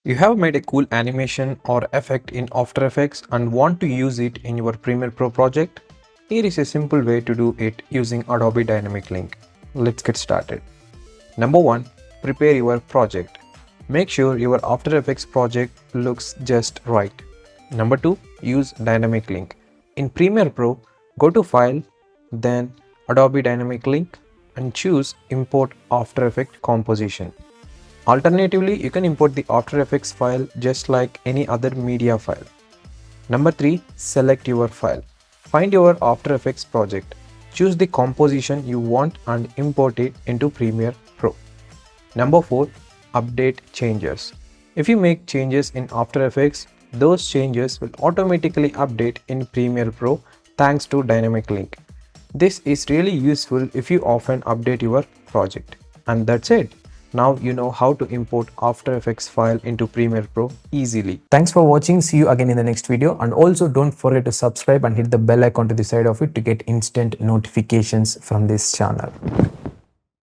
You have made a cool animation or effect in After Effects and want to use it in your Premiere Pro project? Here is a simple way to do it using Adobe Dynamic Link. Let's get started. Number 1. Prepare your project. Make sure your After Effects project looks just right. Number 2. Use Dynamic Link. In Premiere Pro, go to File, then Adobe Dynamic Link and choose Import After Effects Composition. Alternatively, you can import the After Effects file just like any other media file. Number 3. Select your file. Find your After Effects project. Choose the composition you want and import it into Premiere Pro. Number 4. Update changes. If you make changes in After Effects, those changes will automatically update in Premiere Pro thanks to Dynamic Link. This is really useful if you often update your project. And that's it. Now you know how to import After Effects file into Premiere Pro easily. Thanks for watching. See you again in the next video. And also don't forget to subscribe and hit the bell icon to the side of it to get instant notifications from this channel.